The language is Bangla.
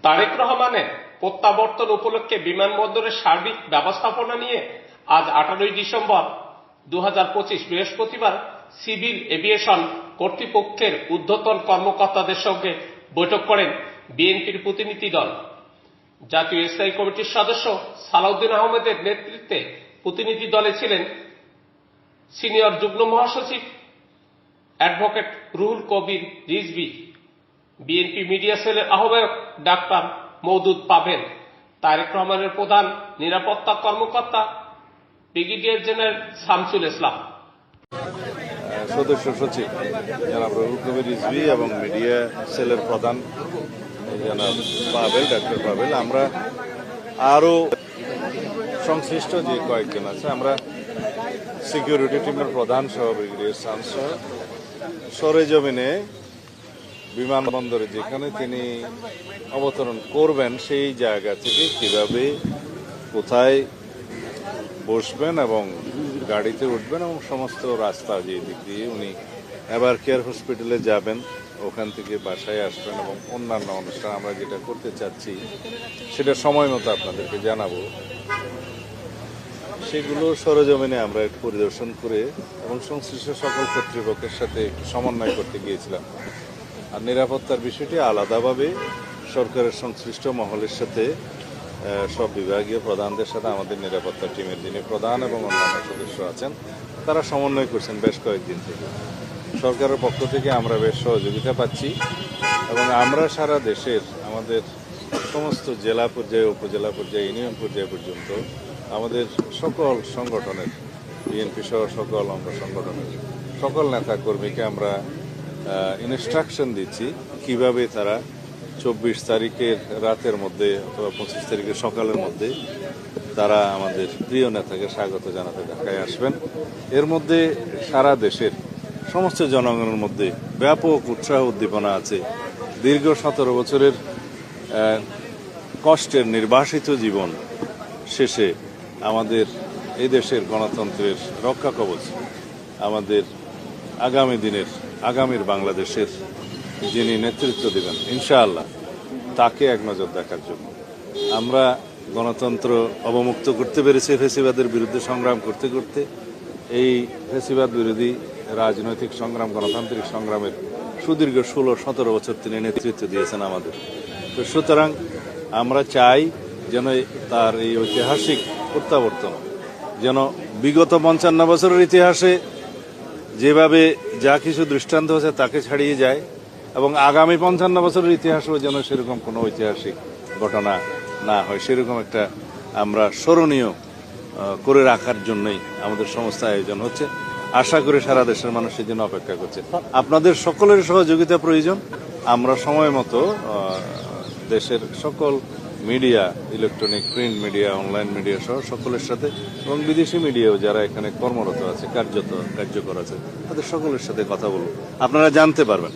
তারেক রহমানের প্রত্যাবর্তন উপলক্ষে বিমানবন্দরের সার্বিক ব্যবস্থাপনা নিয়ে আজ 18 ডিসেম্বর 2025 বৃহস্পতিবার সিভিল এভিয়েশন কর্তৃপক্ষের ঊর্ধ্বতন কর্মকর্তাদের সঙ্গে বৈঠক করেন বিএনপির প্রতিনিধি দল। জাতীয় স্থায়ী কমিটির সদস্য সালাউদ্দিন আহমেদের নেতৃত্বে প্রতিনিধি দলে ছিলেন সিনিয়র যুগ্ম মহাসচিব advocate Ruhul Kabir Rizvi, BNP media সেলের আহ্বায়ক ডাক্তার মওদুদ পাভেল, তারেক রহমানের প্রধান নিরাপত্তা কর্মকর্তা ব্রিগেডিয়ার জেনারেল শামসুল ইসলাম, সদস্য সচিব জনাব রুহুল কবির রিজভী এবং মিডিয়া সেলের প্রধান জনাব পাভেল, ডাক্তার পাভেল। আমরা আরও সংশ্লিষ্ট যে কয়েকজন আছে, আমরা সিকিউরিটি টিমের প্রধান সহ ব্রিগেডিয়ার শামস সরেজমিনে বিমানবন্দরে যেখানে তিনি অবতরণ করবেন সেই জায়গা থেকে কিভাবে কোথায় বসবেন এবং গাড়িতে উঠবেন এবং সমস্ত রাস্তা যে দিক দিয়ে উনি এবার কেয়ার হসপিটালে যাবেন, ওখান থেকে বাসায় আসবেন এবং অন্যান্য অনুষ্ঠান আমরা যেটা করতে চাচ্ছি সেটা সময় মতো আপনাদেরকে জানাবো। সেগুলো সরেজমিনে আমরা একটু পরিদর্শন করে এবং সংশ্লিষ্ট সকল কর্তৃপক্ষের সাথে সমন্বয় করতে গিয়েছিলাম। আর নিরাপত্তার বিষয়টি আলাদাভাবে সরকারের সংশ্লিষ্ট মহলের সাথে সব বিভাগীয় প্রধানদের সাথে আমাদের নিরাপত্তা টিমের যিনি প্রধান এবং অন্যান্য সদস্য আছেন তারা সমন্বয় করছেন বেশ কয়েকদিন থেকে। সরকারের পক্ষ থেকে আমরা বেশ সহযোগিতা পাচ্ছি এবং আমরা সারা দেশের আমাদের সমস্ত জেলা পর্যায়ে, উপজেলা পর্যায়ে, ইউনিয়ন পর্যায়ে পর্যন্ত আমাদের সকল সংগঠনের, বিএনপি সহ সকল অঙ্গ সংগঠনের সকল নেতা কর্মীকে আমরা ইনস্ট্রাকশন দিচ্ছি কিভাবে তারা 24 তারিখের রাতের মধ্যে অথবা 25 তারিখের সকালের মধ্যে তারা আমাদের প্রিয় নেতাকে স্বাগত জানাতে ঢাকায় আসবেন। এর মধ্যে সারা দেশের সমস্ত জনগণের মধ্যে ব্যাপক উৎসাহ উদ্দীপনা আছে। দীর্ঘ 17 বছরের কষ্টের নির্বাসিত জীবন শেষে আমাদের এই দেশের গণতন্ত্রের রক্ষা কবচ, আমাদের আগামী দিনের, আগামীর বাংলাদেশের যিনি নেতৃত্ব দেবেন ইনশাআল্লাহ, তাকে এক নজর দেখার জন্য আমরা গণতন্ত্র অবমুক্ত করতে পেরেছি। ফ্যাসিবাদের বিরুদ্ধে সংগ্রাম করতে করতে এই ফ্যাসিবাদ বিরোধী রাজনৈতিক সংগ্রাম, গণতান্ত্রিক সংগ্রামের সুদীর্ঘ 16-17 বছর তিনি নেতৃত্ব দিয়েছেন আমাদের। তো সুতরাং আমরা চাই যেন তার এই ঐতিহাসিক প্রত্যাবর্তন যেন বিগত 55 বছরের ইতিহাসে যেভাবে যা কিছু দৃষ্টান্ত হয়েছে তাকে ছাড়িয়ে যায় এবং আগামী 55 বছরের ইতিহাসেও যেন সেরকম কোনো ঐতিহাসিক ঘটনা না হয়, সেরকম একটা আমরা স্মরণীয় করে রাখার জন্যই আমাদের সমস্ত আয়োজন হচ্ছে। আশা করি সারা দেশের মানুষ সেই জন্য অপেক্ষা করছে। আপনাদের সকলের সহযোগিতা প্রয়োজন। আমরা সময় মতো দেশের সকল media, electronic, print media, online media সহ সকলের সাথে এবং বিদেশি মিডিয়াও যারা এখানে কর্মরত আছে, কার্যকর আছে, তাদের সকলের সাথে কথা বলব, আপনারা জানতে পারবেন।